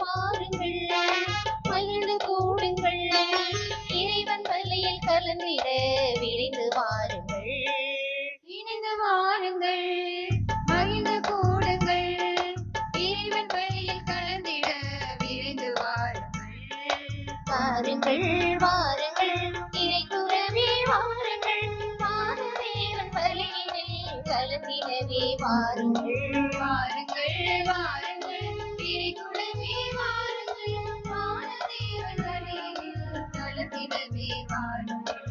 வாருங்கள், மகிழ்ந்து கூடுங்கள், இறைவன் பள்ளியில் கலந்திட விரைந்து வாருங்கள். இணைந்து வாருங்கள், மகிழ்ந்து கூடுங்கள், இறைவன் பள்ளியில் கலந்திட விரைந்து வாருங்கள். வாருங்கள் வாருங்கள் இறைக்குறவே வாருங்கள், வானதேவன் பள்ளியில் கலந்திடவே வாருங்கள். வாருங்கள் வாருங்கள் இறைக்குறவே வாருங்கள், வானதேவன் பள்ளியில் கலந்திடவே வாருங்கள்.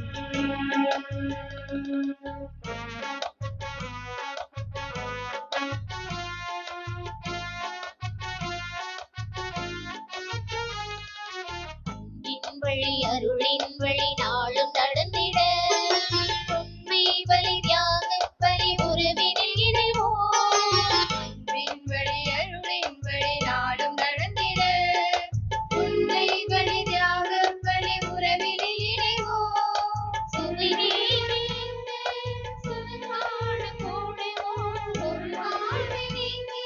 வழி அருளின் வழி நாளும் நடந்திட, உண்மை வழி தியாக வழி உறவினில் இணைவோம். அன்பின் வழி அருளின் வழி நாளும் நடந்திட, உண்மை வழி தியாக வழி உறவினில் இணைவோம். சுவை நீங்க சுவைகாண கூடுவோம், பொருள்வாழ்வை நீங்கி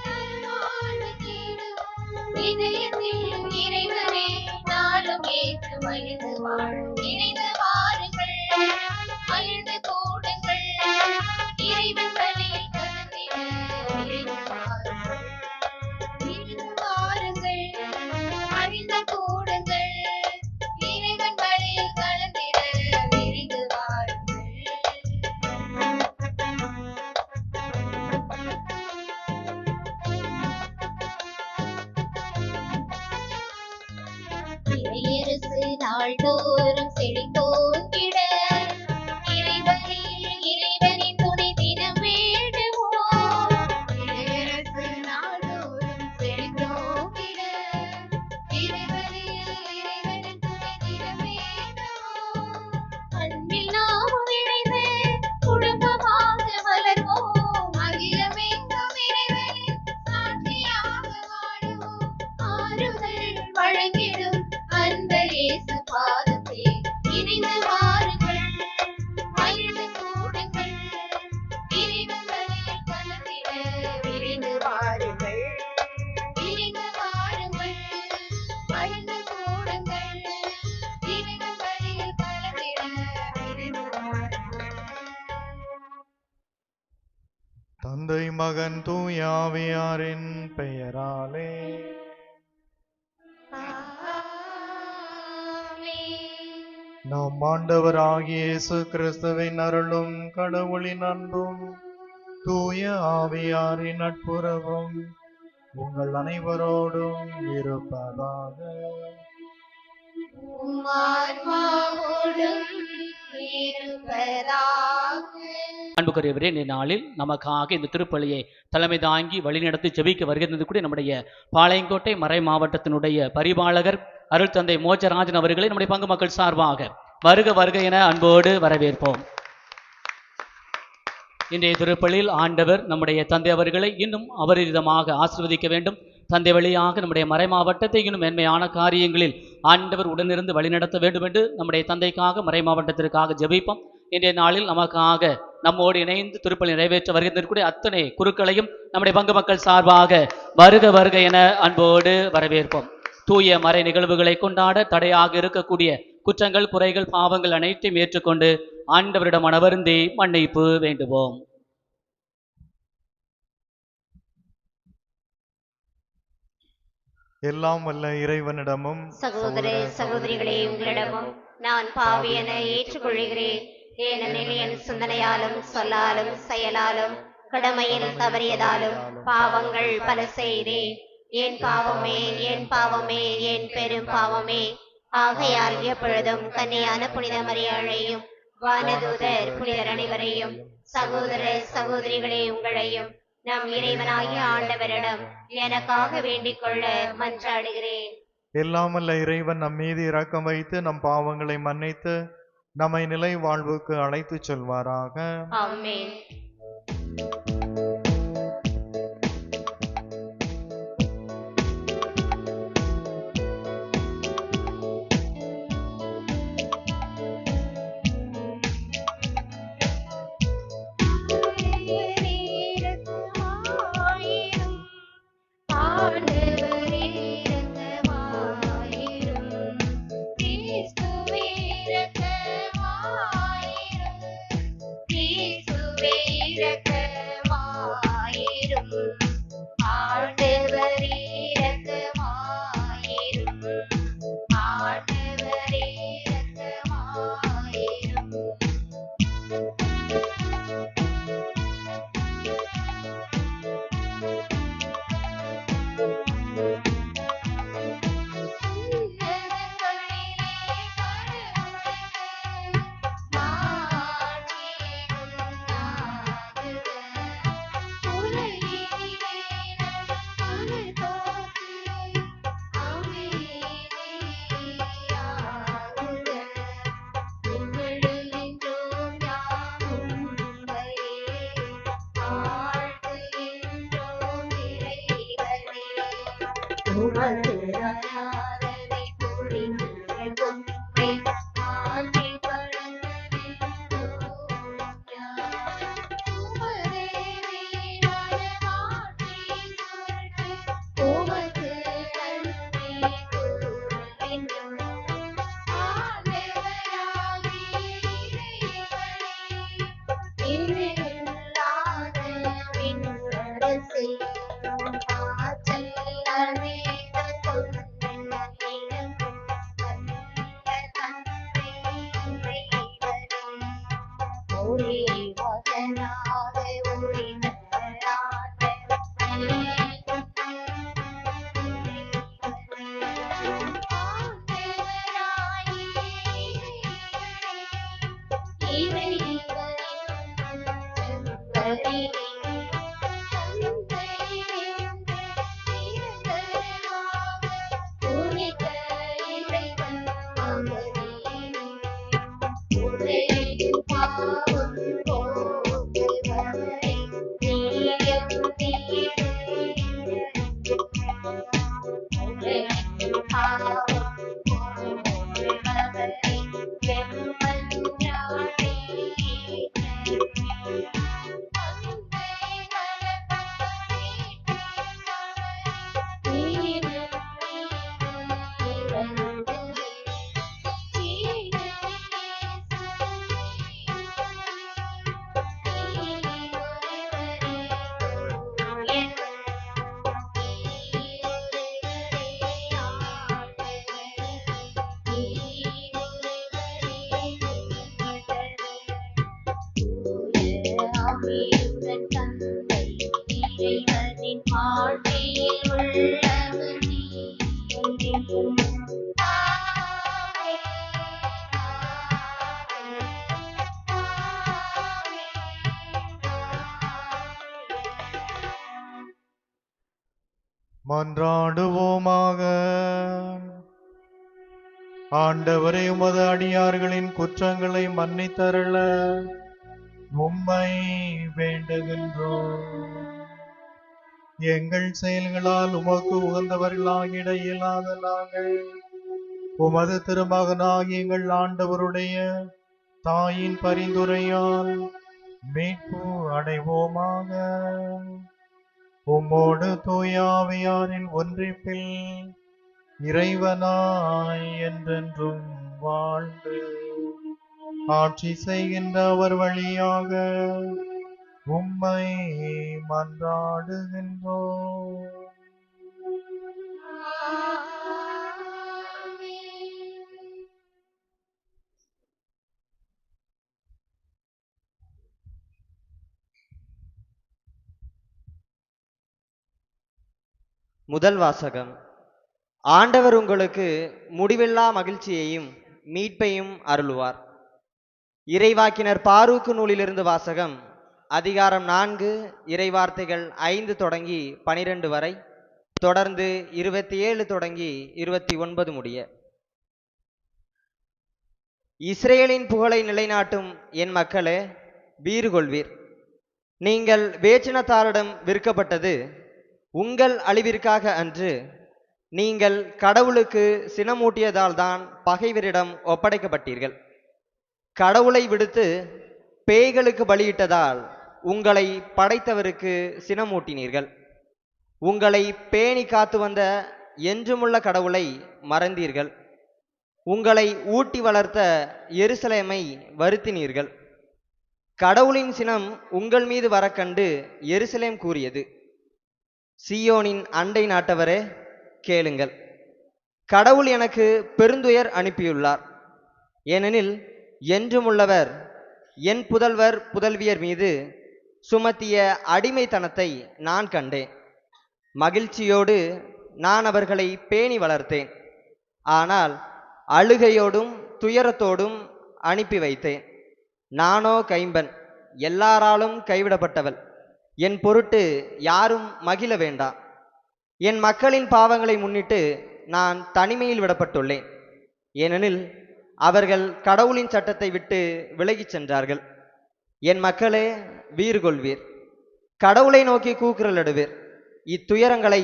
நல்வாழ்வு தேடுவோம். இதயத்தில் இறைவனே நாளும் ஏற்று மகிழ்ந்து வாழும். இணைந்து வாருங்கள், மகிழ்ந்து கூடுங்கள், இறைவன் பள்ளியில் கலந்திட விரைந்து வாருங்கள். இணைந்து வாருங்கள், மகிழ்ந்து கூடுங்கள், இறைவன் பள்ளியில் கலந்திட விரைந்து வாருங்கள். இறையரசு நாள்தோறும் செழித்தோங்கிட, இறைவனில் இறைவனின் துணை தினம் வேண்டுவோம். இறையரசு நாள்தோறும் செழித்தோங்கிட, இறைவனில் இறைவனின் துணை தினம் வேண்டுவோம். அன்பில் நாமும் இணைந்து குடும்பமாக வளர்வோம், அகிலமெங்கும் இறைவனின் சாட்சியாக வாழுவோம். ஆறுதல் வழங்கிடும் அன்பர் இயேசு பாதத்தில் இணைந்து வாருங்கள், மகிழ்ந்து கூடுங்கள், இறைவன் பள்ளியில் கலந்திட விரைந்து வாருங்கள். இணைந்து வாருங்கள், மகிழ்ந்து கூடுங்கள், இறைவன் பள்ளியில் கலந்திட விரைந்து வாருங்கள். தந்தை மகன் தூய ஆவியாரின் பெயராலே நம் ஆண்டவராகிய இயேசு கிறிஸ்துவின் அருளும் கடவுளின் அன்பும் தூய ஆவியாரின் நட்புறவும் உங்கள் அனைவரோடும் இருப்பதாக. உம் ஆன்மாவோடும் இருப்பதாக. அன்புக்குரியவரே, இந்த நாளில் நமக்காக இந்த திருப்பலியை தலைமை தாங்கி வழிநடத்தி ஜெபிக்க வருகிறது கூட நம்முடைய பாளையங்கோட்டை மறை மாவட்டத்தினுடைய பரிபாலகர் அருள் தந்தை மோஜராஜன் அவர்களை நம்முடைய பங்கு மக்கள் சார்பாக வருக வருக என அன்போடு வரவேற்போம். இன்றைய திருப்பலியில் ஆண்டவர் நம்முடைய தந்தை அவர்களை இன்னும் அபரிதமாக ஆசீர்வதிக்க வேண்டும். தந்தை வழியாக நம்முடைய மறை மாவட்டத்தை இன்னும் மேன்மையான காரியங்களில் ஆண்டவர் உடனிருந்து வழிநடத்த வேண்டும் என்று நம்முடைய தந்தைக்காக மறை மாவட்டத்திற்காக ஜெபிப்போம். இன்றைய நாளில் நமக்காக நம்மோடு இணைந்து திருப்பலி நிறைவேற்ற வருகின்றக்கூடிய அத்தனை குருக்களையும் நம்முடைய பங்கு மக்கள் சார்பாக வருக வருக என அன்போடு வரவேற்போம். தூய மறை நிகழ்வுகளை கொண்டாட தடையாக இருக்கக்கூடிய குற்றங்கள், குறைகள், பாவங்கள் அனைத்தையும் ஏற்றுக்கொண்டு ஆண்டவரிடம் மனவருந்தி மன்னிப்பு வேண்டுவோம். எல்லாம் வல்ல இறைவனிடமும் சகோதர சகோதரிகளே, உங்களிடமும் நான் பாவி என ஏற்றுக்கொள்கிறேன். ஏனெனில் என் சிந்தனையாலும் சொல்லாலும் செயலாலும் கடமையில் தவறியதாலும் பாவங்கள் பல செய்தேன். என் பாவமே, என் பாவமே, என் பெரும் பாவமே. ஆகையால் எப்பொழுதும் கன்னியான புனித மரியாளையும் வானதூதர் புனிதர் அனைவரையும் சகோதர சகோதரிகளே உங்களையும் நம் இறைவனாகிய ஆண்டவரிடம் எனக்காக வேண்டிக் கொள்ள மன்றாடுகிறேன். எல்லாம் வல்ல இறைவன் நம் மீது இரக்கம் வைத்து நம் பாவங்களை மன்னித்து நம்மை நிலை வாழ்வுக்கு அழைத்து செல்வாராக. ஆமென். ஆண்டவரே உமது ஆராதனை புரிந்து உம்மை ஆண்டிப்படும் உமதே வீரான மாற்றி சுருட்டு உமது நன்றி கூறுகின்றோம். ஆண்டவராகிய இறைவனே, இணையில்லாத விண்ணரசே, ஆற்றல் நிறைந்த தொன்மையிலும் நல்ல தந்தை இறைவனே, ஒரே மகனாக உரிமையாளராக மன்றாடுவோமாக. ஆண்டவரே, உமது அடியார்களின் குற்றங்களை மன்னித்தருள உம்மை வேண்டுகின்றோம். எங்கள் செயல்களால் உமக்கு உகந்தவர்களாகிட இயலாத நாங்கள் உமது திருமகனாகிய எங்கள் ஆண்டவருடைய தாயின் பரிந்துரையால் மீட்பு அடைவோமாக. உம்மோடு தூய ஆவியாரின் ஒன்றிப்பில் இறைவனாய் என்றென்றும் வாழ்ந்து ஆட்சி செய்கின்ற அவர் வழியாக உம்மை மன்றாடுகின்றோம். முதல் வாசகம். ஆண்டவர் உங்களுக்கு முடிவில்லா மகிழ்ச்சியையும் மீட்பையும் அருளுவார். இறைவாக்கினர் பாரூக்கு நூலிலிருந்து வாசகம். அதிகாரம் 4, இறைவார்த்தைகள் 5 தொடங்கி 12 வரை, தொடர்ந்து 27 தொடங்கி 29 முடிய. இஸ்ரேலின் புகழை நிலைநாட்டும் என் மக்களே, வீறு கொள்வீர். நீங்கள் வேற்றினத்தாரிடம் விற்கப்பட்டது உங்கள் அழிவிற்காக அன்று, நீங்கள் கடவுளுக்கு சினமூட்டியதால் தான் பகைவரிடம் ஒப்படைக்கப்பட்டீர்கள். கடவுளை விடுத்து பேய்களுக்கு பலியிட்டதால் உங்களை படைத்தவருக்கு சினமூட்டினீர்கள். உங்களை பேணி காத்து வந்த என்றுமுள்ள கடவுளை மறந்தீர்கள். உங்களை ஊட்டி வளர்த்த எருசலேமை வருத்தினீர்கள். கடவுளின் சினம் உங்கள் மீது வரக்கண்டு எருசலேம் கூறியது, சீயோனின் அண்டை நாட்டவரே கேளுங்கள், கடவுள் எனக்கு பெருந்துயர் அனுப்பியுள்ளார். ஏனெனில் என்றுமுள்ளவர் என் புதல்வர் புதல்வியர் மீது சுமத்திய அடிமைத்தனத்தை நான் கண்டேன். மகிழ்ச்சியோடு நான் அவர்களை பேணி வளர்த்தேன். ஆனால் அழுகையோடும் துயரத்தோடும் அனுப்பி வைத்தேன். நானோ கைம்பன், எல்லாராலும் கைவிடப்பட்டவள். என் பொருட்டு யாரும் மகிழ வேண்டாம். என் மக்களின் பாவங்களை முன்னிட்டு நான் தனிமையில் விடப்பட்டுள்ளேன். ஏனெனில் அவர்கள் கடவுளின் சட்டத்தை விட்டு விலகிச் சென்றார்கள். என் மக்களே, வீறு கொள்வீர். கடவுளை நோக்கி கூக்குரலிடுவீர். இத்துயரங்களை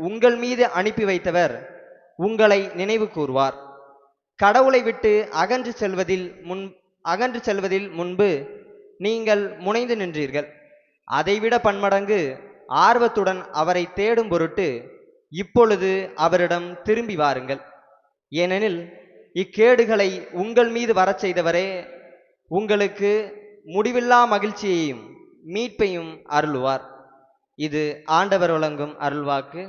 உங்கள் மீது அனுப்பி வைத்தவர் உங்களை நினைவு கூர்வார். கடவுளை விட்டு அகன்று செல்வதில் முன்பு நீங்கள் முனைந்து நின்றீர்கள். அதைவிட பன்மடங்கு ஆர்வத்துடன் அவரை தேடும் பொருட்டு இப்பொழுது அவரிடம் திரும்பி வாருங்கள். ஏனெனில் இக்கேடுகளை உங்கள் மீது வரச் செய்தவரே உங்களுக்கு முடிவில்லா மகிழ்ச்சியையும் மீட்பையும் அருளுவார். இது ஆண்டவர் வழங்கும் அருள்வாக்கு.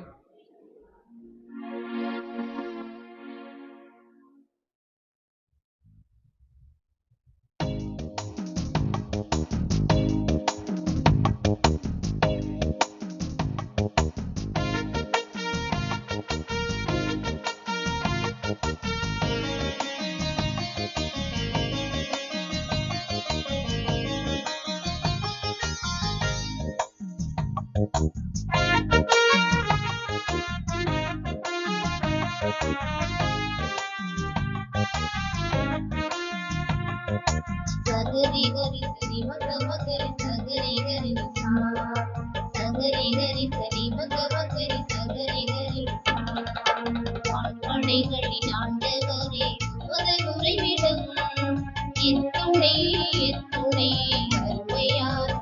சகரி கரி சரி மக மகரி சகரி கரி சகரி கரி சரி மக மகரி சகரி கரி வான்படைகளின் ஆண்டவரே உமது உறைவிடம் எத்துணை எத்துணை அருமையார்.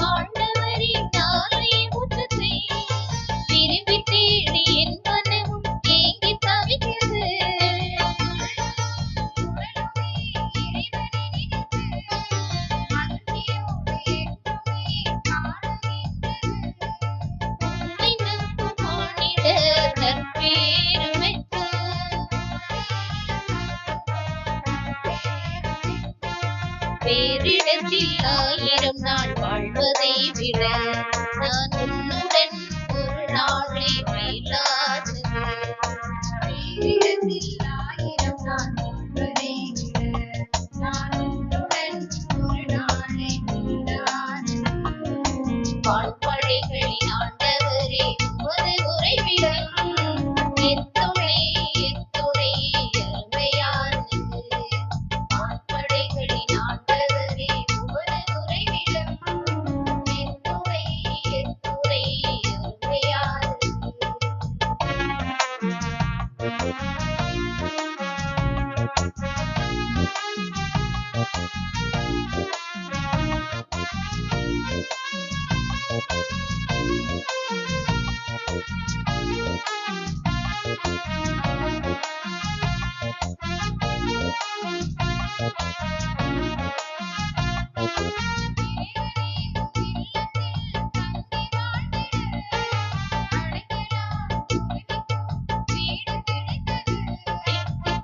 ஆண்டவரின் நாளை முற்றத்தை விரும்பி தேடி என் மனமும் ஏங்கி தவிக்கிறது. உம்மை நம்பும் மானிடர் நற்பேறு வேறிடத்தில் 1000 நாள் வாழ்வதை விட நான் உன்னுடன் ஒரு நாளை மேலானது. வேறிடத்தில் 1000 நாள் வாழ்வதை விட நான் உன்னுடன் ஒரு நாளை மேலானது. வான்படைகளின் ஆண்டவரே உமது உறைவிடம் எத்துணை எத்துணை அருமையானது. வான்படைகளின் ஆண்டவரே உமது உறைவிடம் எத்துணை எத்துணை அருமையானது.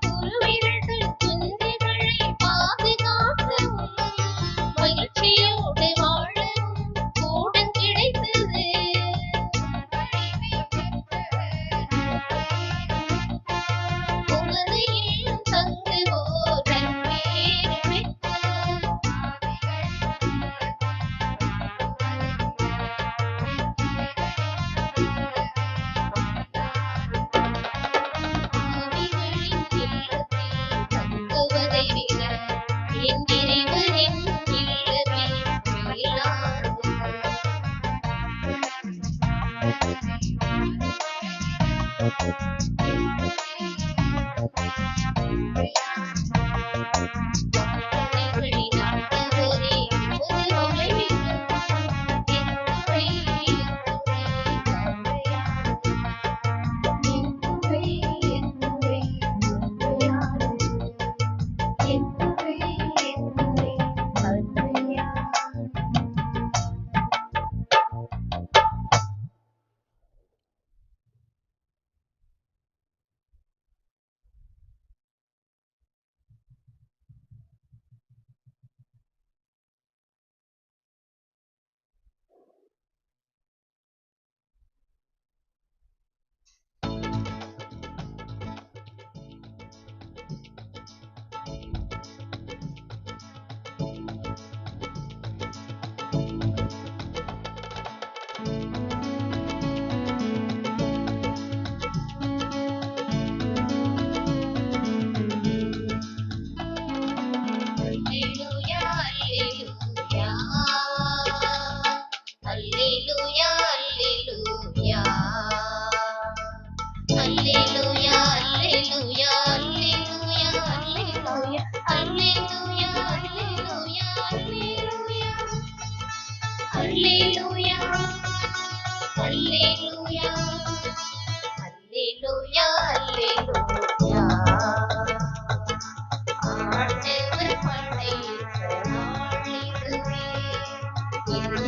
குருவிரர்கள் குஞ்சுகளை பாதுகாக்கவும் மகிழ்ச்சியோடு வாழவும் கூடம் கிடைத்தது. உமது இல்லம் தங்குவோர் நற்பேறு பெற்றோர். ஆவிகளின் இல்லத்தில் தங்குவதை விட என் இறைவனின் இல்லமே மேலானது. வான்படைகளின் ஆண்டவரே உமது உறைவிடம் எத்துணை எத்துணை அருமையானது. எத்துணை எத்துணை அருமையானது. எத்துணை எத்துணை அருமையானது. அல்லேலூயா அல்லேலூயா அல்லேலூயா அல்லேலூயா அல்லேலூயா அல்லேலூயா அல்லேலூயா அல்லேலூயா அல்லேலூயா அல்லேலூயா அல்லேலூயா ஆண்டவர் படைத்த நாளிதுவே இன்று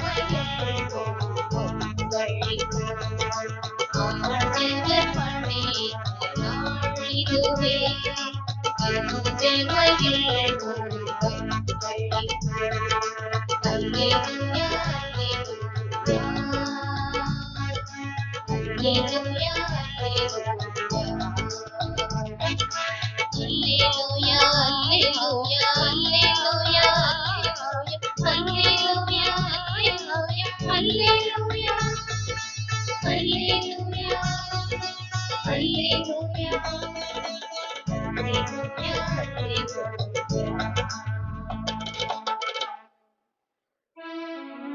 வயல்கள் பொங்கலிக்கும் ஆண்டவர் படைத்த நாளிதுவே இன்று வயல்கள் பொங்கலிக்கும் அல்லேலூயா அல்லேலூயா அல்லேலூயா அல்லேலூயா அல்லேலூயா அல்லேலூயா அல்லேலூயா அல்லேலூயா அல்லேலூயா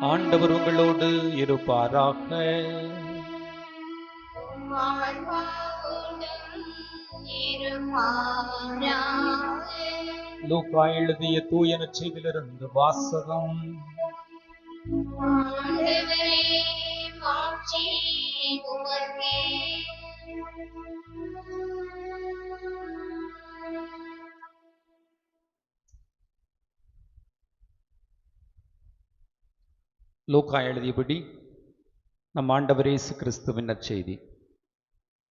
ஆண்டவர் உங்களோடு இருப்பாராக. லூக்கா எழுதிய தூய நற்செய்தியிலிருந்து வாசகம். லூக்கா எழுதியபடி நம் ஆண்டவர் இயேசு கிறிஸ்துவின் நற்செய்தி.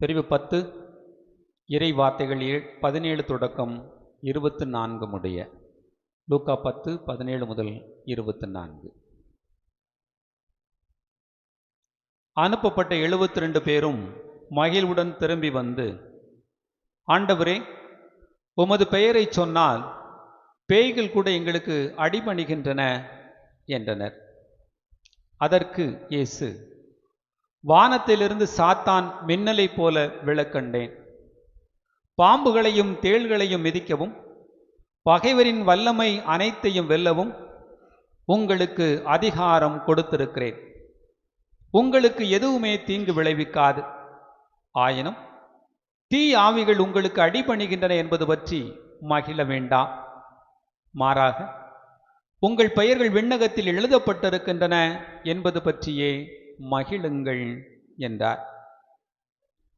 பிரிவு 10, இறை வார்த்தைகள் 17 தொடக்கம் 24 முடிய. லூக்கா 10, 17 முதல் 24. அனுப்பப்பட்ட 72 பேரும் மகிழ்வுடன் திரும்பி வந்து, ஆண்டவரே, உமது பெயரை சொன்னால் பேய்கள் கூட எங்களுக்கு அடிபணிகின்றன என்றனர். அதற்கு இயேசு, வானத்திலிருந்து சாத்தான் மின்னலை போல விழக்கண்டேன். பாம்புகளையும் தேள்களையும் மிதிக்கவும் பகைவரின் வல்லமை அனைத்தையும் வெல்லவும் உங்களுக்கு அதிகாரம் கொடுத்திருக்கிறேன். உங்களுக்கு எதுவுமே தீங்கு விளைவிக்காது. ஆயினும் தீ ஆவிகள் உங்களுக்கு அடிபணிகின்றன என்பது பற்றி மகிழ வேண்டாம். மாறாக உங்கள் பெயர்கள் விண்ணகத்தில் எழுதப்பட்டிருக்கின்றன என்பது பற்றியே மகிழுங்கள் என்றார்.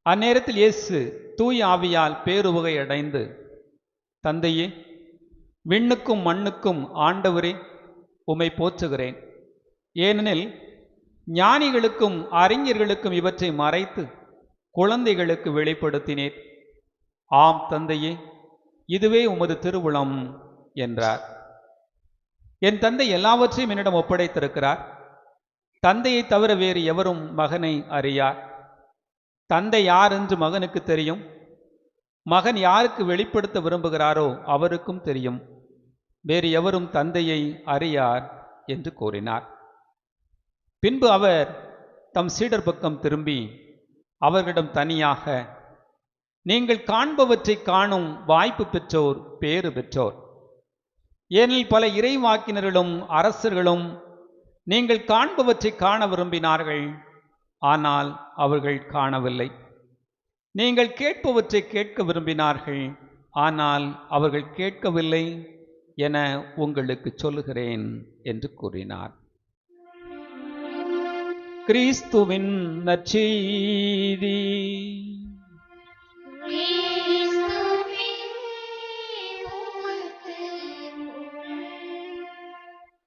அந்நேரத்தில் இயேசு தூய ஆவியால் பேருவகை அடைந்து, தந்தையே, விண்ணுக்கும் மண்ணுக்கும் ஆண்டவரே, உம்மை போற்றுகிறேன். ஏனெனில் ஞானிகளுக்கும் அறிஞர்களுக்கும் இவற்றை மறைத்து குழந்தைகளுக்கு வெளிப்படுத்தினேன். ஆம் தந்தையே, இதுவே உமது திருவுளம் என்றார். என் தந்தை எல்லாவற்றையும் என்னிடம் ஒப்படைத்திருக்கிறார். தந்தையை தவிர வேறு எவரும் மகனை அறியார். தந்தை யார் என்று மகனுக்கு தெரியும். மகன் யாருக்கு வெளிப்படுத்த விரும்புகிறாரோ அவருக்கும் தெரியும். வேறு எவரும் தந்தையை அறியார் என்று கூறினார். பின்பு அவர் தம் சீடர் பக்கம் திரும்பி அவர்களிடம் தனியாக, நீங்கள் காண்பவற்றை காணும் வாய்ப்பு பெற்றோர் பேறு பெற்றோர். ஏனெனில் பல இறைவாக்கினர்களும் அரசர்களும் நீங்கள் காண்பவற்றை காண விரும்பினார்கள், ஆனால் அவர்கள் காணவில்லை. நீங்கள் கேட்பவற்றை கேட்க விரும்பினார்கள், ஆனால் அவர்கள் கேட்கவில்லை என உங்களுக்கு சொல்லுகிறேன் என்று கூறினார். கிறிஸ்துவின் நற்செய்தி.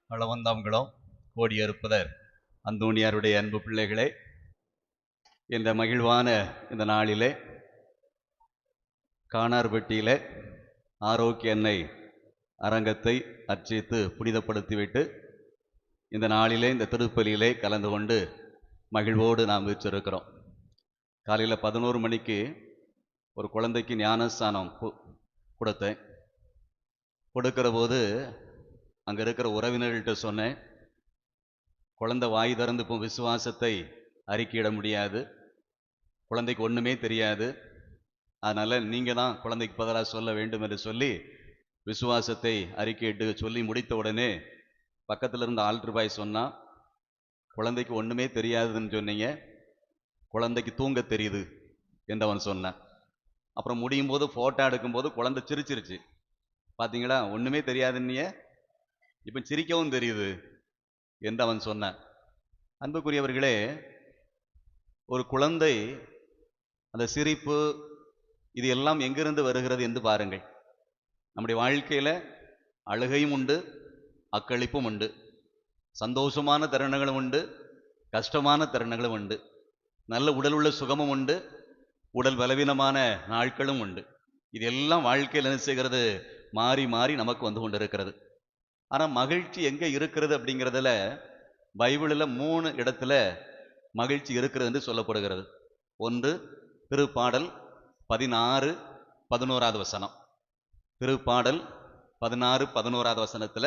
அளவந்தாம்களம் கோடியறுப்பதர் அந்தோணியாருடைய அன்பு பிள்ளைகளே, இந்த மகிழ்வான இந்த நாளிலே கானார்பட்டியிலே ஆரோக்கிய அன்னை அரங்கத்தை அர்ச்சித்து புனிதப்படுத்திவிட்டு இந்த நாளிலே இந்த திருப்பலியிலே கலந்து கொண்டு மகிழ்வோடு நாம் வச்சிருக்கிறோம். காலையில் 11 மணிக்கு ஒரு குழந்தைக்கு ஞானஸ்தானம் கொடுத்தேன். கொடுக்கிற போது அங்கே இருக்கிற உறவினர்கள்ட்ட சொன்னேன், குழந்தை வாய் திறந்து இப்போ விசுவாசத்தை அறிக்கையிட முடியாது, குழந்தைக்கு ஒன்றுமே தெரியாது, அதனால் நீங்கள் தான் குழந்தைக்கு பதிலாக சொல்ல வேண்டும் என்று சொல்லி விசுவாசத்தை அறிக்கையிட்டு சொல்லி முடித்த உடனே பக்கத்தில் இருந்த ஆல்டர் பாய் சொன்னால், குழந்தைக்கு ஒன்றுமே தெரியாதுன்னு சொன்னீங்க, குழந்தைக்கு தூங்க தெரியுது என்று அவன் சொன்னான். அப்புறம் முடியும் போது போட்டோ எடுக்கும்போது குழந்தை சிரிச்சிருச்சு. பாத்தீங்களா, ஒண்ணுமே தெரியாதுன்னிய இப்ப சிரிக்கவும் தெரியுது என்று அவன் சொன்னான். அன்புக்குரியவர்களே, ஒரு குழந்தை அந்த சிரிப்பு இது எல்லாம் எங்கிருந்து வருகிறது என்று பாருங்கள். நம்முடைய வாழ்க்கையில அழுகையும் உண்டு, அக்களிப்பும் உண்டு, சந்தோஷமான தருணங்களும் உண்டு, கஷ்டமான தருணங்களும் உண்டு, நல்ல உடல் உள்ள சுகமும் உண்டு, உடல் பலவீனமான நாட்களும் உண்டு. இது எல்லாம் வாழ்க்கையில் என்ன செய்கிறது, மாறி மாறி நமக்கு வந்து கொண்டு இருக்கிறது. ஆனா மகிழ்ச்சி எங்க இருக்கிறது அப்படிங்கிறதுல பைபிளில் 3 இடத்துல மகிழ்ச்சி இருக்கிறது என்று சொல்லப்படுகிறது. ஒன்று திருப்பாடல் 16:11 வசனம். திருப்பாடல் 16:11 வசனத்துல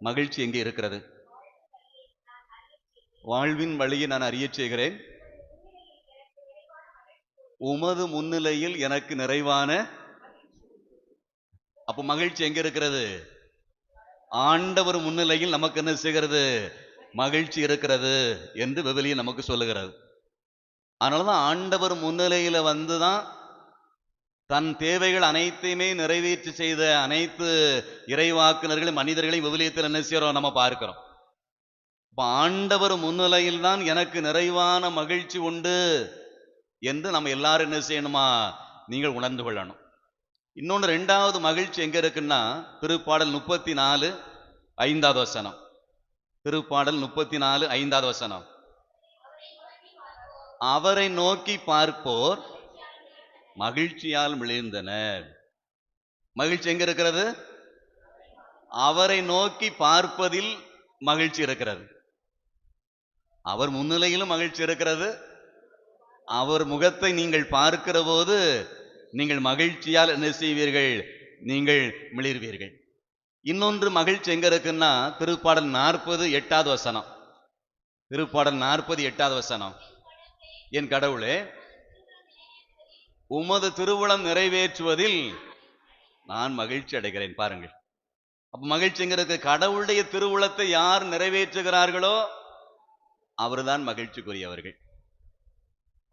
மகிழ்ச்சி எங்கே இருக்கிறது? வாழ்வின் வழியை நான் அறிய செய்கிறேன், உமது முன்னிலையில் எனக்கு நிறைவான. அப்ப மகிழ்ச்சி எங்க இருக்கிறது? ஆண்டவர் முன்னிலையில் நமக்கு என்ன செய்கிறது? மகிழ்ச்சி இருக்கிறது என்று விவிலியம் நமக்கு சொல்லுகிறது. அதனாலதான் ஆண்டவர் முன்னிலையில வந்துதான் தன் தேவைகள் அனைத்தையுமே நிறைவேற்றி செய்த அனைத்து இறைவாக்குனர்கள் மனிதர்களை விவிலியத்தில் என்ன செய்யறோம், நம்ம பார்க்கிறோம். இப்ப ஆண்டவர் முன்னிலையில் தான் எனக்கு நிறைவான மகிழ்ச்சி உண்டு என்று நம்ம எல்லாரும் என்ன செய்யணுமா, நீங்கள் உணர்ந்து கொள்ளணும். இன்னொன்று, 2வது மகிழ்ச்சி எங்க இருக்குன்னா திருப்பாடல் 34:5 வசனம். திருப்பாடல் 34:5 வசனம். அவரை நோக்கி பார்ப்போர் மகிழ்ச்சியால் மிளிர்ந்தனர். மகிழ்ச்சி எங்க இருக்கிறது? அவரை நோக்கி பார்ப்பதில் மகிழ்ச்சி இருக்கிறது. அவர் முன்னிலையிலும் மகிழ்ச்சி இருக்கிறது. அவர் முகத்தை நீங்கள் பார்க்கிற போது நீங்கள் மகிழ்ச்சியால் என்ன செய்வீர்கள்? நீங்கள் மிளிர்வீர்கள். இன்னொன்று மகிழ்ச்சி எங்க இருக்குன்னா திருப்பாடல் 40:8 வசனம். திருப்பாடல் 40:8 வசனம். என் கடவுளே, உமது திருவுளம் நிறைவேற்றுவதில் நான் மகிழ்ச்சி அடைகிறேன். பாருங்கள், அப்ப மகிழ்ச்சி எங்க இருக்கு? கடவுளுடைய திருவுளத்தை யார் நிறைவேற்றுகிறார்களோ அவர்தான் மகிழ்ச்சிக்குரியவர்கள்.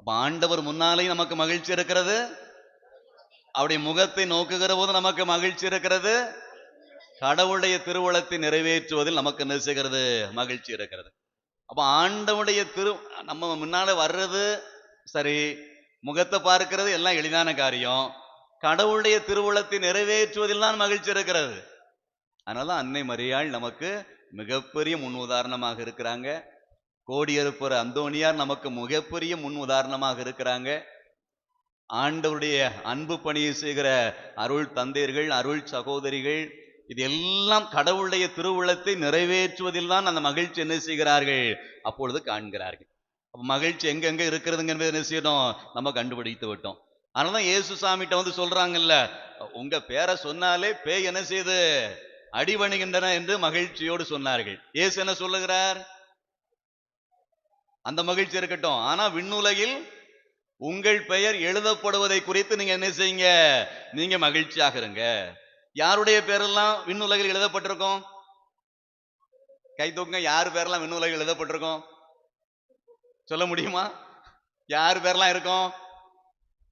அப்ப ஆண்டவர் முன்னாலே நமக்கு மகிழ்ச்சி இருக்கிறது, அவருடைய முகத்தை நோக்குகிற போது நமக்கு மகிழ்ச்சி இருக்கிறது, கடவுளுடைய திருவுளத்தை நிறைவேற்றுவதில் நமக்கு என்ன செய்கிறது? மகிழ்ச்சி இருக்கிறது. அப்ப ஆண்டவுடைய நம்ம முன்னால வர்றது சரி, முகத்தை பார்க்கிறது எல்லாம் எளிதான காரியம், கடவுளுடைய திருவுளத்தை நிறைவேற்றுவதில் தான் மகிழ்ச்சி இருக்கிறது. அதனால அன்னை மரியாள் நமக்கு மிகப்பெரிய முன் உதாரணமாக இருக்கிறாங்க. கோடியருப்பர் அந்தோணியார் நமக்கு மிகப்பெரிய முன் உதாரணமாக இருக்கிறாங்க. ஆண்டவருடைய அன்பு பணியை செய்கிற அருள் தந்தையர்கள், அருள் சகோதரிகள், இது எல்லாம் கடவுளுடைய திருவுளத்தை நிறைவேற்றுவதில் தான் அந்த மகிழ்ச்சி என்ன செய்கிறார்கள்? அப்பொழுது காண்கிறார்கள். அப்ப மகிழ்ச்சி எங்கெங்க இருக்கிறதுங்கிறது என்ன செய்யணும்? நம்ம கண்டுபிடித்து விட்டோம். அதனாலதான் இயேசு சாமிகிட்ட வந்து சொல்றாங்கல்ல, உங்க பேரை சொன்னாலே பேய் என்ன செய்து அடிபணிகின்றன என்று மகிழ்ச்சியோடு சொன்னார்கள். இயேசு என்ன சொல்லுகிறார்? அந்த மகிழ்ச்சி இருக்கட்டும், ஆனா விண்ணுலகில் உங்கள் பெயர் எழுதப்படுவதை குறித்து நீங்க என்ன செய்யுங்க? நீங்க மகிழ்ச்சியாக இருங்க. யாருடைய பேரெல்லாம் விண்ணுலகில் எழுதப்பட்டிருக்கும்? கை தூக்குங்க. யாரு பேரெல்லாம் விண்ணுலகில் எழுதப்பட்டிருக்கும்? சொல்ல முடியுமா? யாரு பேரெல்லாம் இருக்கும்?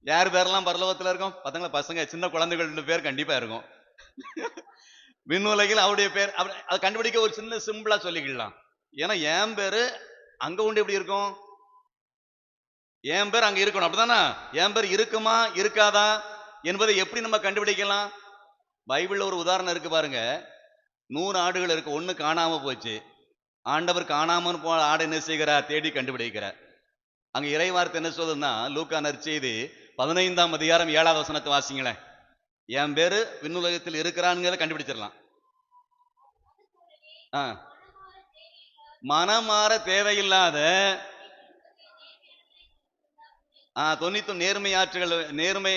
யாரு பேரெல்லாம் பரலோகத்துல இருக்கும்? பாத்தீங்களா, பசங்க சின்ன குழந்தைகள் 2 பேர் கண்டிப்பா இருக்கும். விண்ணுலகில் அவருடைய பேர் அதை கண்டுபிடிக்க ஒரு சின்ன சிம்பிளா சொல்லிக்கலாம். ஏன்னா என் பேரு அங்க உண்டு எப்படி இருக்கும்? என் பேர் அங்க இருக்கணும், அப்படிதானே? என் பேர் இருக்குமா இருக்காதா என்பதை எப்படி நம்ம கண்டுபிடிக்கலாம்? பைபிள்ல ஒரு உதாரணம் இருக்கு பாருங்க. 100 ஆடுகள் இருக்கு, 1 காணாம போச்சு. ஆண்டவர் காணாம போன ஆடை என்ன செய்கிறார்? தேடி கண்டுபிடிக்கிறார். அங்க இறைவார்த்தை என்ன சொல்லுதுன்னா, லூக்கா நற்செய்தி 15ஆம் அதிகாரம் 7வது வசனத்தை வாசிங்களேன். என் பேரு விண்ணுலகத்தில் இருக்கிறான்னு கண்டுபிடிச்சிடலாம். மனமாற தேவையில்லாத 90 நேர்மை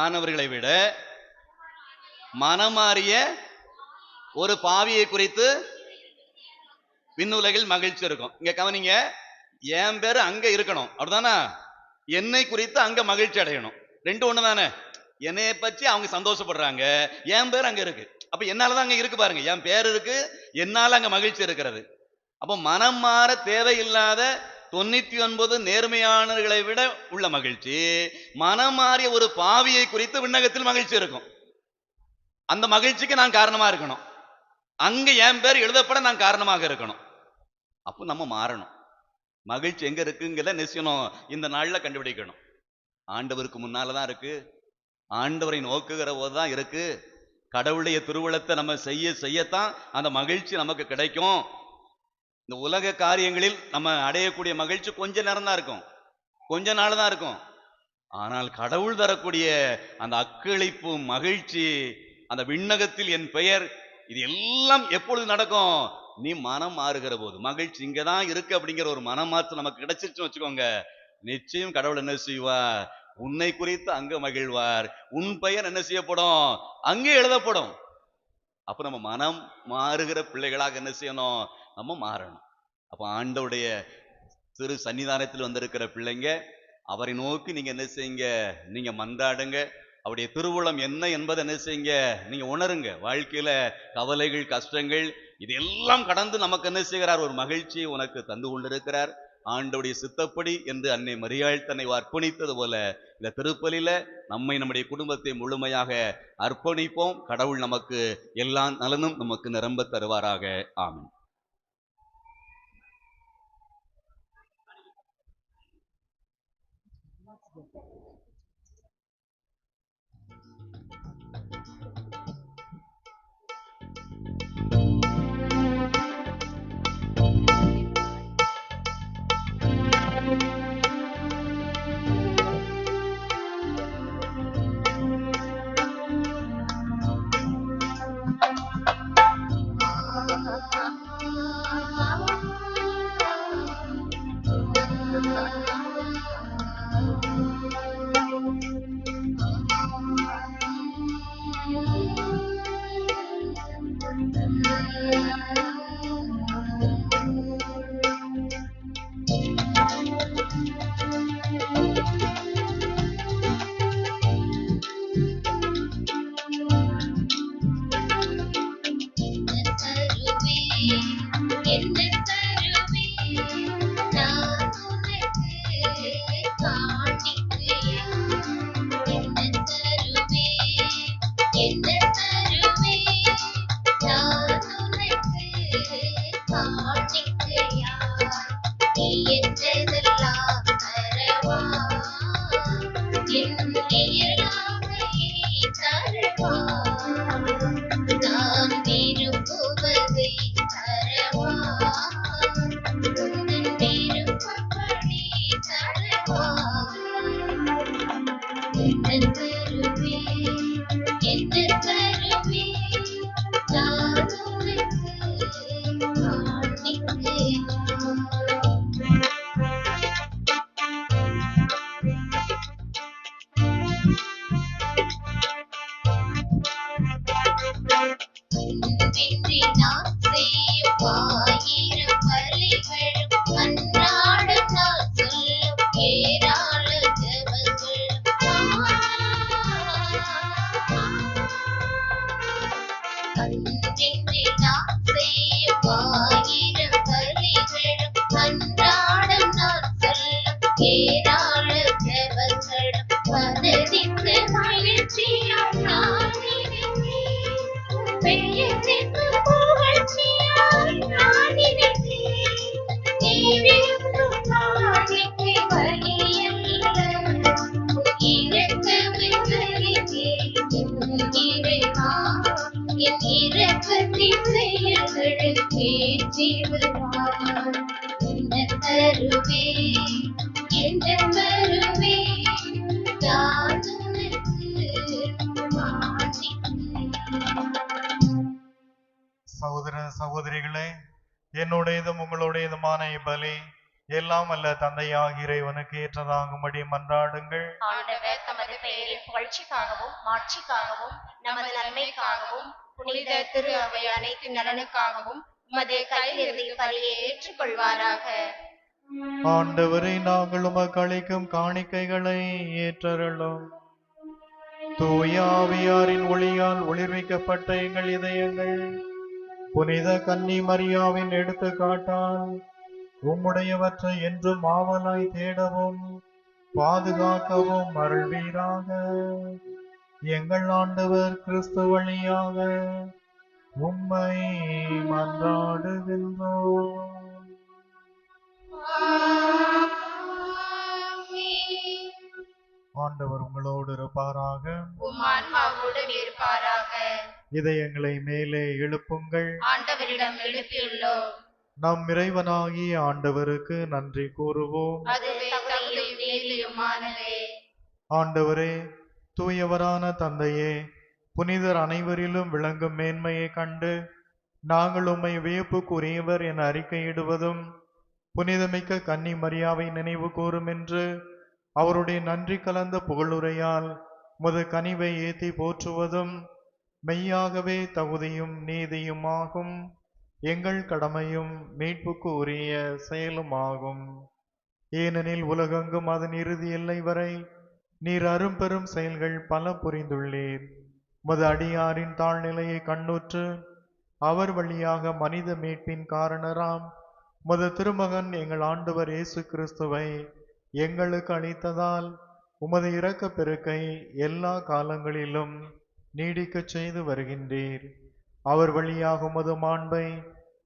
ஆனவர்களை விட மனமாறிய ஒரு பாவியை குறித்து விண்ணுலகில் மகிழ்ச்சி இருக்கும். இங்க கவனிங்க, என் பேரு அங்க இருக்கணும், அப்படிதானே? என்னை குறித்து அங்க மகிழ்ச்சி அடையணும். 2 ஒண்ணு தானே? என்னைய பற்றி அவங்க சந்தோஷப்படுறாங்க, என் பேர் அங்க இருக்கு. அப்ப என்னாலதான் அங்க இருக்கு பாருங்க, என் பேர் இருக்கு, என்னால அங்க மகிழ்ச்சி இருக்கிறது. அப்போ மனம் மாற தேவையில்லாத 99 நேர்மையானவர்களை விட உள்ள மகிழ்ச்சி. மனம் மாறிய ஒரு பாவியை குறித்து விண்ணகத்தில் மகிழ்ச்சி இருக்கும். அந்த மகிழ்ச்சிக்கு நான் காரணமா இருக்கணும். அங்க என் பேர் எழுதப்பட நான் காரணமாக இருக்கணும். அப்போ நம்ம மாறணும். மகிழ்ச்சி எங்க இருக்குங்கிறத நிச்சயம் இந்த நாள்ல கண்டுபிடிக்கணும். ஆண்டவருக்கு முன்னாலதான் இருக்கு. ஆண்டவரை நோக்குகிற போதுதான் இருக்கு. கடவுளுடைய திருவுளத்தை நம்ம செய்யத்தான் அந்த மகிழ்ச்சி நமக்கு கிடைக்கும். இந்த உலக காரியங்களில் நம்ம அடையக்கூடிய மகிழ்ச்சி கொஞ்ச நேரம் தான் இருக்கும், கொஞ்ச நாள் தான் இருக்கும். ஆனால் கடவுள் தரக்கூடிய அந்த அக்களிப்பு மகிழ்ச்சி, அந்த விண்ணகத்தில் என் பெயர், இது எல்லாம் எப்பொழுது நடக்கும்? நீ மனம் மாறுகிற போது. மகிழ்ச்சி இங்கதான் இருக்கு அப்படிங்கிற ஒரு மனமாற்றம் நமக்கு கிடைச்சிருச்சுன்னு வச்சுக்கோங்க, நிச்சயம் கடவுள் என்ன செய்வார்? உன்னை குறித்து அங்க மகிழ்வார். உன் பெயர் என்ன செய்யப்படும்? அங்கே எழுதப்படும். அப்ப நம்ம மனம் மாறுகிற பிள்ளைகளாக என்ன செய்யணும்? நம்ம மாறணும். அப்ப ஆண்டவருடைய திரு சன்னிதானத்தில் வந்திருக்கிற பிள்ளைங்க, அவரை நோக்கி நீங்க என்ன செய்யுங்க? நீங்க மன்றாடுங்க. அவருடைய திருவுளம் என்ன என்பதை என்ன செய்யுங்க? நீங்க உணருங்க. வாழ்க்கையில கவலைகள், கஷ்டங்கள் இதெல்லாம் கடந்து நமக்கு என்ன செய்கிறார்? ஒரு மகிழ்ச்சியை உனக்கு தந்து கொண்டிருக்கிறார். ஆண்டவருடைய சித்தப்படி என்று அன்னை மரியாள் தன்னை அர்ப்பணித்தது போல இந்த திருப்பலியில நம்மை, நம்முடைய குடும்பத்தை முழுமையாக அர்ப்பணிப்போம். கடவுள் நமக்கு எல்லா நலனும் நமக்கு நிரம்ப தருவாராக. ஆமென். சகோதர சகோதரிகளே, என்னுடையதும் உங்களுடையதுமான இப்பலி எல்லாம் அல்ல தந்தையாகிய இறைவனுக்கு ஏற்றதாகும்படி மன்றாடுங்கள். ஆண்டவர் தமது பெயரின் புகழ்ச்சிக்காகவும் மாட்சிக்காகவும் நமது நன்மைக்காகவும் புனித திரு அவை அனைத்து நலனுக்காகவும் உமது கையிலிருந்து பலியை ஏற்றுக்கொள்வாராக. ஆண்டவரை நாங்கள் உமக்கு அளிக்கும் காணிக்கைகளை ஏற்றருளும். தூய ஆவியாரின் ஒளியால் ஒளிர்விக்கப்பட்ட எங்கள் இதயங்கள் புனித கன்னி மரியாவின் எடுத்துக்காட்டால் உம்முடையவற்றை என்றும் ஆவலாய் தேடவும் பாதுகாக்கவும் அருள்வீராக. எங்கள் ஆண்டவர் கிறிஸ்து வழியாக உம்மை மன்றாடுகின்றோம். ஆண்டவர் உங்களோடு இருப்பாராக. உம் ஆன்மாவோடும் இருப்பாராக. இதயங்களை மேலே எழுப்புங்கள். ஆண்டவரிடம் எழுப்பியுள்ளோம். நம் இறைவனாகிய ஆண்டவருக்கு நன்றி கூறுவோம். அதுவே தகுதியும் நீதியுமானதே. ஆண்டவரே, தூயவரான தந்தையே, புனிதர் அனைவரிலும் விளங்கும் மேன்மையை கண்டு நாங்கள் உம்மை வியப்புக்குரியவர் என அறிக்கையிடுவதும், புனிதமிக்க கன்னி மரியாவை நினைவு கூறும் என்று அவருடைய நன்றி கலந்த புகழுரையால் முது கனிவை ஏத்தி போற்றுவதும் மெய்யாகவே தகுதியும் நீதியுமாகும். எங்கள் கடமையும் மீட்புக்கு உரிய செயலுமாகும். ஏனெனில் உலகெங்கும் அதன் இறுதி எல்லை வரை நீர் அரும்பெரும் செயல்கள் பல புரிந்துள்ளீர். முது அடியாரின் தாழ்நிலையை கண்ணுற்று அவர் வழியாக மனித மீட்பின் காரணராம் முது திருமகன் எங்கள் ஆண்டவர் இயேசு கிறிஸ்துவை எங்களுக்கு அளித்ததால் உமது இரக்க பெருக்கை எல்லா காலங்களிலும் நீடிக்கச் செய்து வருகின்றீர். அவர் வழியாக உமது மாண்பை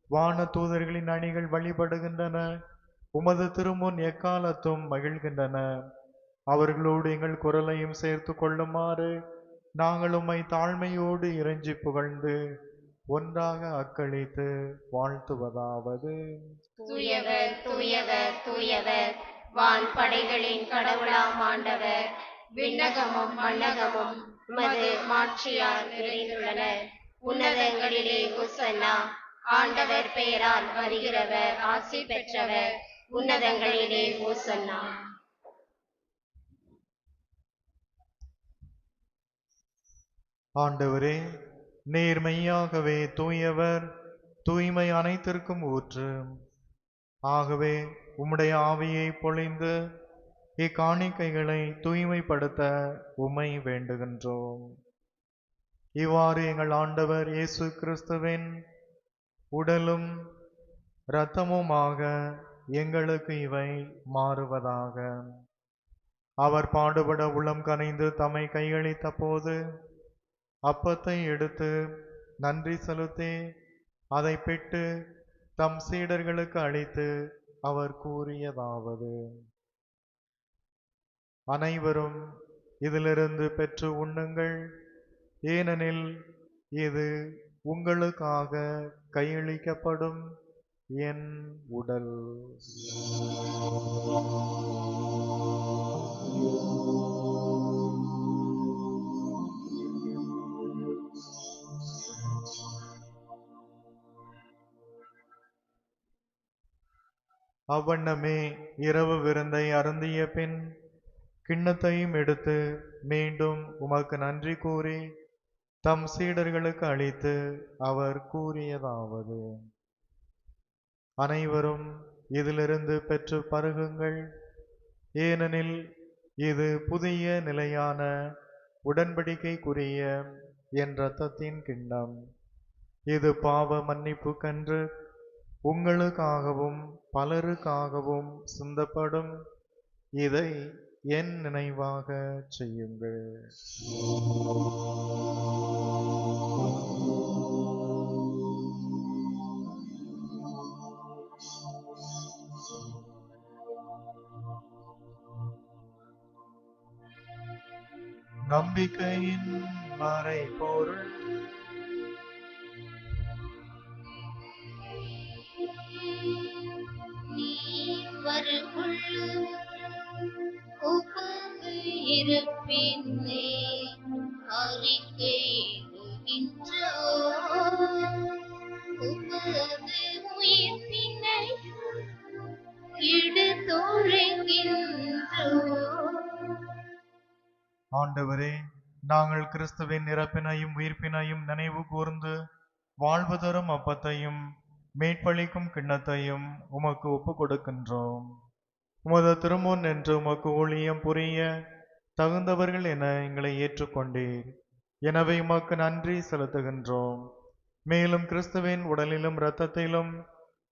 வான தூதர்களின் அணிகள் வழிபடுகின்றன. உமது திருமுன் எக்காலத்தும் மகிழ்கின்றன. அவர்களோடு எங்கள் குரலையும் சேர்த்து கொள்ளுமாறு நாங்கள் உம்மை தாழ்மையோடு இறைஞ்சி புகழ்ந்து ஒன்றாக அக்களித்து வாழ்த்துவதாவது: தூயவர், தூயவர், தூயவர், வான் படைகளின் கடவுளாம் ஆண்டவர். விண்ணகமும் மண்ணகமும் உமது மாட்சியால் நிறைந்துள்ளன. உன்னதங்களிலே உசன்னா. ஆண்டவர் பெயரால் வருகிறவர் ஆசி பெற்றவர். உன்னதங்களிலே உசன்னா. ஆண்டவரே, நீர் மெய்யாகவே தூயவர், தூய்மை அனைத்திற்கும் ஊற்று. ஆகவே உம்முடைய ஆவியை பொழிந்து இக்காணிக்கைகளை தூய்மைப்படுத்த உம்மை வேண்டுகின்றோம். இவ்வாறு எங்கள் ஆண்டவர் இயேசு கிறிஸ்துவின் உடலும் இரத்தமுமாக எங்களுக்கு இவை மாறுவதாக. அவர் பாடுபட உளம் கனிந்து தம்மை கையளித்த போது அப்பத்தை எடுத்து நன்றி செலுத்தி அதை பிட்டு தம் சீடர்களுக்கு அளித்து அவர் கூறியதாவது: அனைவரும் இதிலிருந்து பெற்று உண்ணுங்கள். ஏனெனில் இது உங்களுக்காக கையளிக்கப்படும் என் உடல். அவ்வண்ணமே இரவு விருந்தை அருந்திய பின் கிண்ணத்தையும் எடுத்து மீண்டும் உமக்கு நன்றி கூறி தம் சீடர்களுக்கு அளித்து அவர் கூறியதாவது: அனைவரும் இதிலிருந்து பெற்று பருகுங்கள். ஏனெனில் இது புதிய நிலையான உடன்படிக்கைக்குரிய என் இரத்தத்தின் கிண்ணம். இது பாவ மன்னிப்புக்கன்று உங்களுக்காகவும் பலருக்காகவும் சிந்தப்படும். இதை என் நினைவாக செய்யுங்கள். நம்பிக்கையின் மறைபொருள். நீ வருக்குள் உமது இருப்பினை அறிக்கையிடுகின்றோம். உமது உயிர்ப்பினை எடுத்துரைக்கின்றோம். ஆண்டவரே, நாங்கள் கிறிஸ்துவின் இறப்பினையும் உயிர்ப்பினையும் நினைவு கூர்ந்து வாழ்வு தரும் அப்பத்தையும் மீட்பளிக்கும் கிண்ணத்தையும் உமக்கு ஒப்புக் கொடுக்கின்றோம். உமது திருமுன் என்று உமக்கு ஊழியம் புரிய தகுந்தவர்கள் என எங்களை ஏற்றுக்கொண்டீர். எனவே உமக்கு நன்றி செலுத்துகின்றோம். மேலும் கிறிஸ்துவின் உடலிலும் இரத்தத்திலும்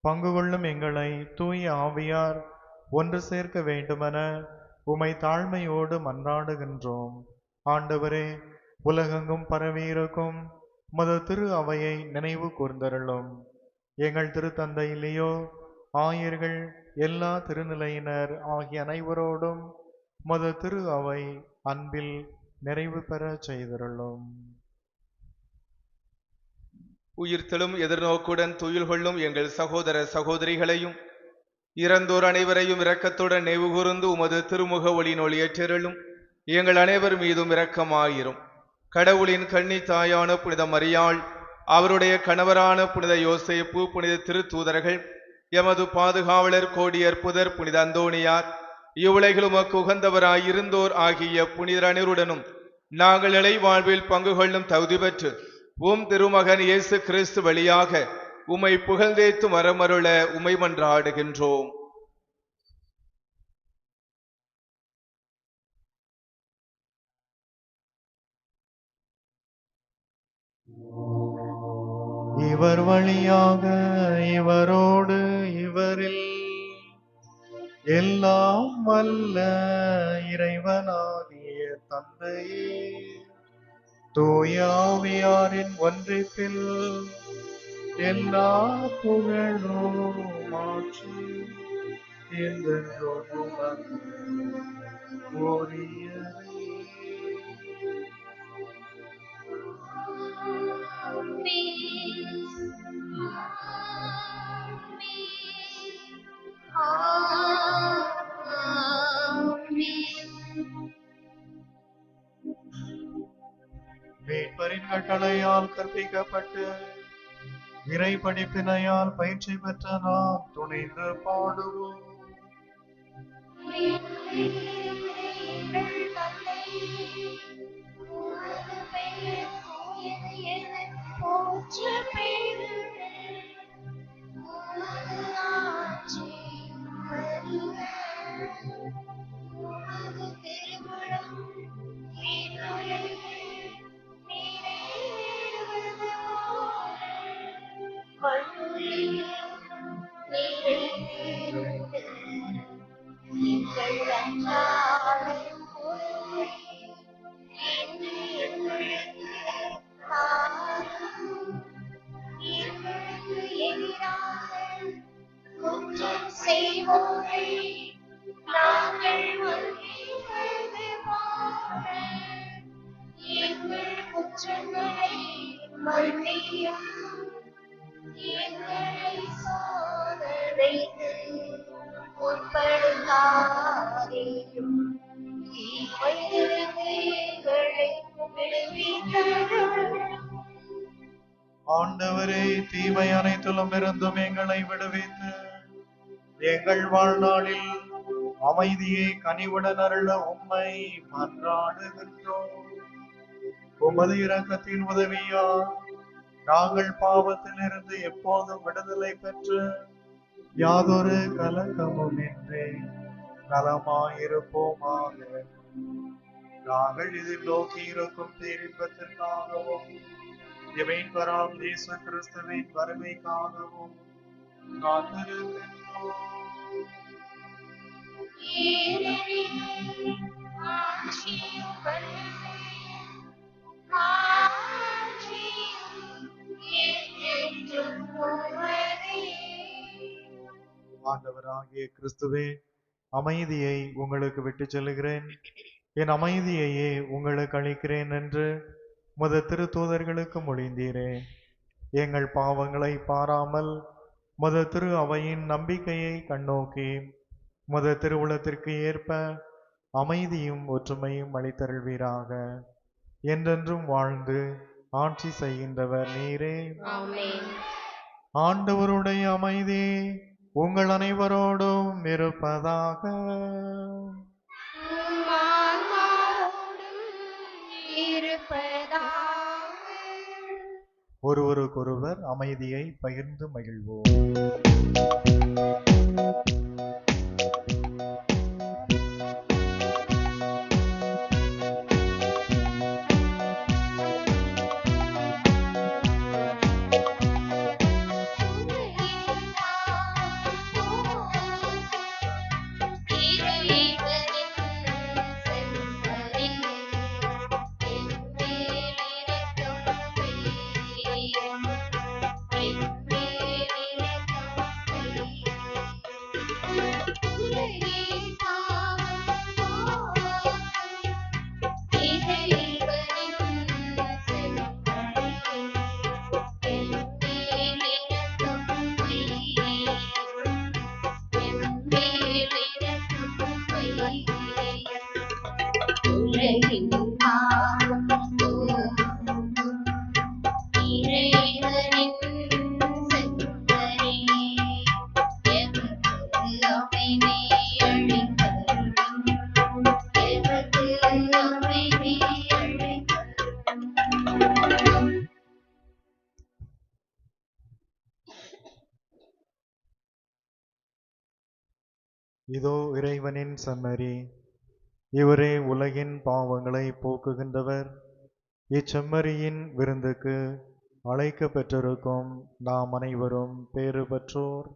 பங்கு கொள்ளும் எங்களை தூய ஆவியார் ஒன்று சேர்க்க வேண்டுமென உமை தாழ்மையோடு மன்றாடுகின்றோம். ஆண்டவரே, உலகெங்கும் பரவியிருக்கும் உமது திரு அவையை நினைவு கூர்ந்தருளும். எங்கள் திருத்தந்தை லியோ, ஆயர்கள், எல்லா திருநிலையினர் ஆகிய அனைவரோடும் உமது திரு அவை அன்பில் நிறைவு பெற செய்தருளும். உயிர்த்தெழும் எதிர்நோக்குடன் துயில் கொள்ளும் எங்கள் சகோதர சகோதரிகளையும் இறந்தோர் அனைவரையும் இரக்கத்துடன் நினைவு கூர்ந்து உமது திருமுக ஒளி நொழியேற்றருளும். எங்கள் அனைவர் மீதும் இரக்கமாயிரும். கடவுளின் கன்னி தாயான புனித மரியாள், அவருடைய கணவரான புனித யோசேப்பு, புனித திருத்தூதர்கள், எமது பாதுகாவலர் கோடியர் புதர் புனித அந்தோணியார், இவ்வுலகில் உமக்கு உகந்தவராய் இருந்தோர் ஆகிய புனிதர் அனைவருடனும் நாங்கள் இலை வாழ்வில் பங்கு கொள்ளும் தகுதி பெற்று உம் திருமகன் இயேசு கிறிஸ்து வழியாக உம்மை புகழ்ந்தேத்து மரமருள உம்மை மன்றாடுகின்றோம். இவர் வழியாக, இவரோடு, இவரில் எல்லாம் வல்ல இறைவனாகிய தந்தையே, தூய ஆவியாரின் ஒன்றிப்பில் எல்லா புகழும் மாட்சியும் என்றென்றும் உமக்கு உரியதே. மீட்பரின் கட்டளையால் கற்பிக்கப்பட்டு இறை படிப்பினையால் பயிற்சி பெற்ற நாம் துணிந்து பாடுவோம். ஆண்டவரே, தீமை அனைத்திலும் இருந்தும் எங்களை விடுவித்து எங்கள் வாழ்நாளில் அமைதியை கனிவுடன் அருள உம்மை மன்றாடுகின்றோம். உமது இரக்கத்தின் உதவியால் நாங்கள் பாவத்திலிருந்து எப்போதும் விடுதலை பெற்று யாதொரு கலக்கமும் இன்றி நலமாயிருப்போமாக. நாங்கள் இதில் நோக்கி இருக்கும் பேரின்பத்திற்காகவும் இறைவராம் இயேசு கிறிஸ்துவின் வருகைக்காகவும் காத்திருக்கின்றோம். ஆண்டவராகிய கிறிஸ்துவே, அமைதியை உங்களுக்கு விட்டு செல்கிறேன், என் அமைதியையே உங்களுக்கு அளிக்கிறேன் என்று உமது திருத்தூதர்களுக்கு மொழிந்தீரே. எங்கள் பாவங்களை பாராமல் உமது திரு அவையின் நம்பிக்கையை கண்ணோக்கி உமது திருவுளத்திற்கு ஏற்ப அமைதியும் ஒற்றுமையும் அளித்தருள்வீராக. என்றென்றும் வாழ்ந்து ஆட்சி செய்கின்றவர் நீரே. ஆண்டவருடைய அமைதி உங்கள் அனைவரோடும் இருப்பதாக. ஒருவருக்கொருவர் அமைதியை பகிர்ந்து மகிழ்வோம். இதோ இறைவனின் செம்மறி, இவரே உலகின் பாவங்களை போக்குகின்றவர். இச்செம்மறியின் விருந்துக்கு அழைக்க பெற்றிருக்கும் நாம் அனைவரும் பேறு பெற்றோர்.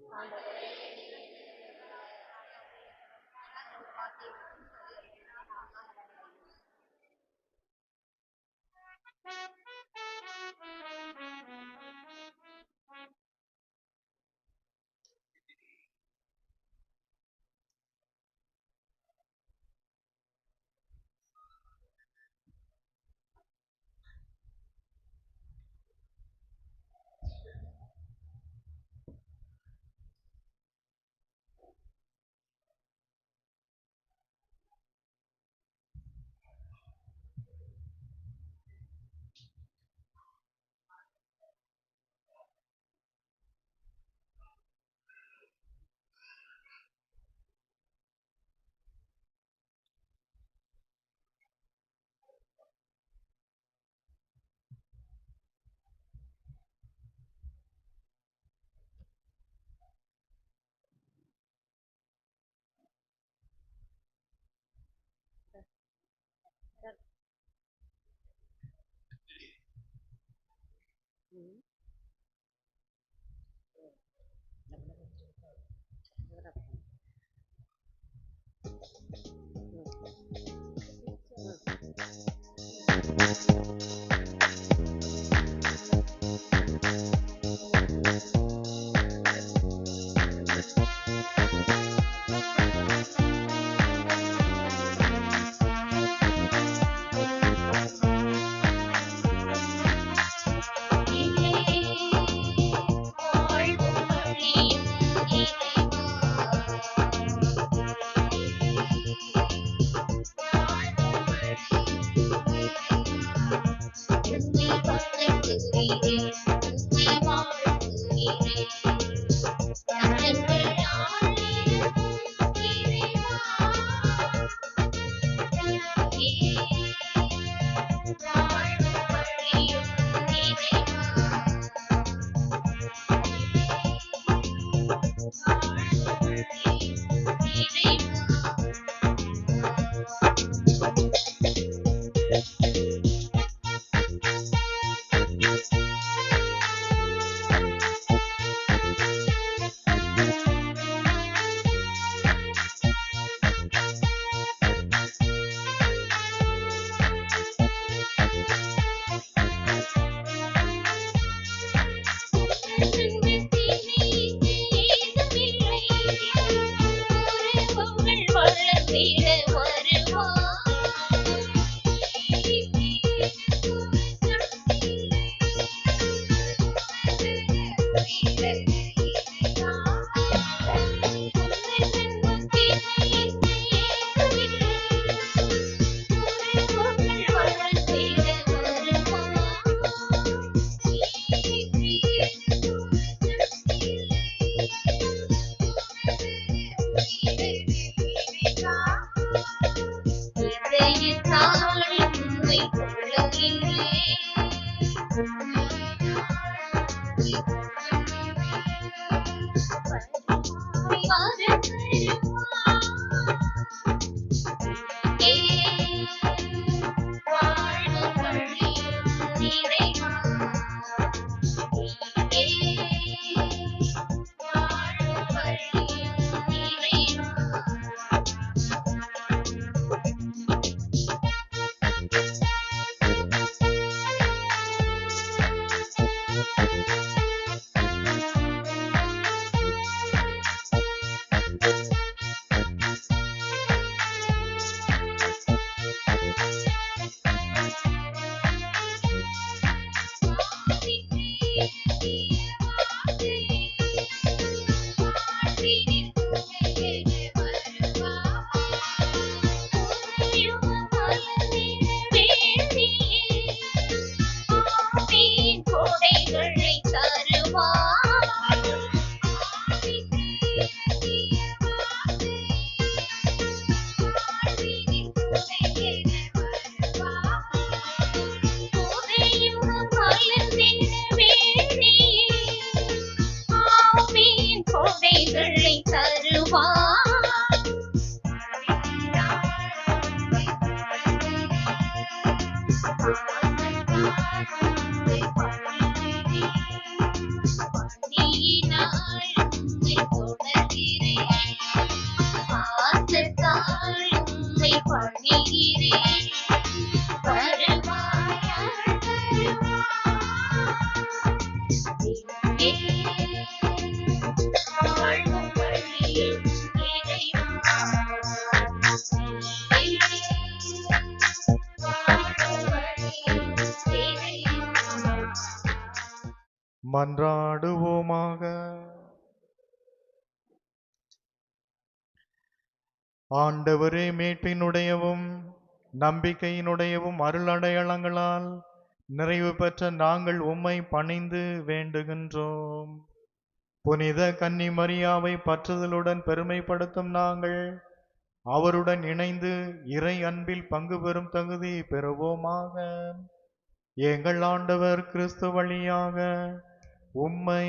மன்றாடுவோமாக. ஆண்டவரே, மீட்பினுடையவும் நம்பிக்கையினுடையவும் அருள் அடையாளங்களால் நிறைவு பெற்ற நாங்கள் உம்மை பணிந்து வேண்டுகின்றோம். புனித கன்னி மரியாவை பற்றுதலுடன் பெருமைப்படுத்தும் நாங்கள் அவருடன் இணைந்து இறை அன்பில் பங்கு பெறும் தகுதி பெறுவோமாக. எங்கள் ஆண்டவர் கிறிஸ்து வழியாக உம்மை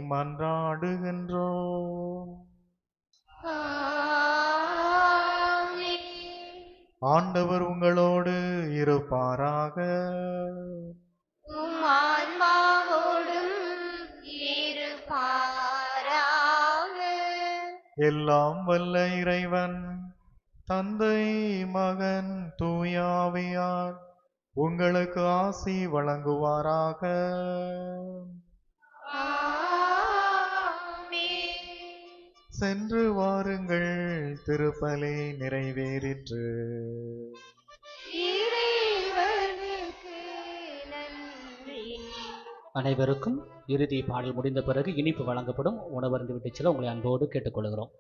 மன்றாடுகின்றோம். ஆண்டவர் உங்களோடு இருப்பாராக. எல்லாம் வல்ல இறைவன் தந்தை, மகன், தூயாவியார் உங்களுக்கு ஆசி வழங்குவாராக. சென்று வாருங்கள், திருப்பலி நிறைவேறிற்று. அனைவருக்கும் இறுதி பாடல் முடிந்த பிறகு இனிப்பு வழங்கப்படும். உணவருந்து விட்டு செல்ல உங்களை அன்போடு கேட்டுக்கொள்கிறோம்.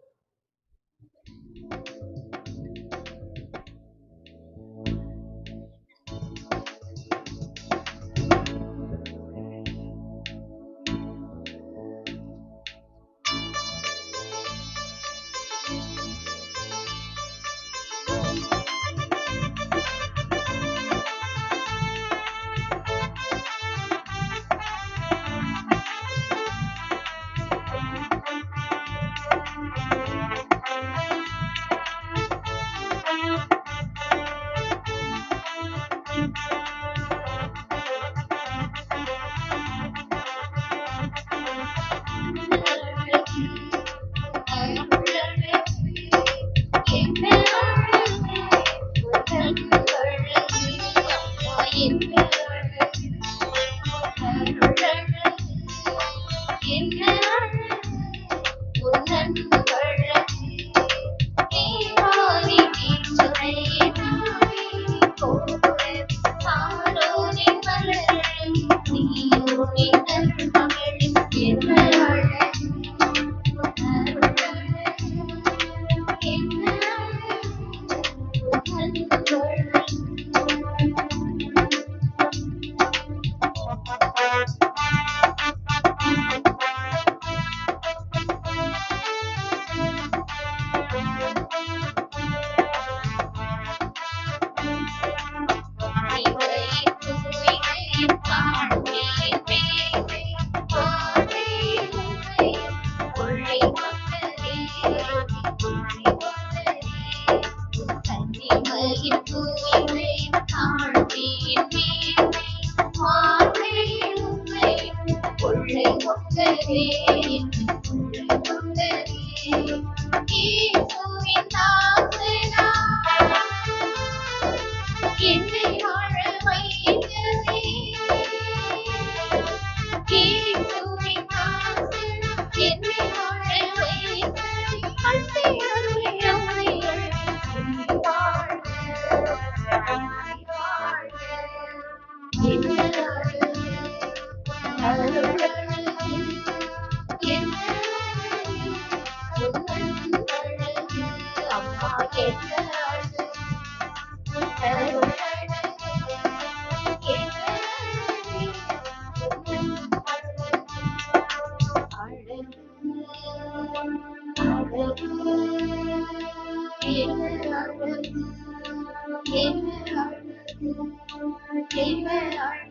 Amen.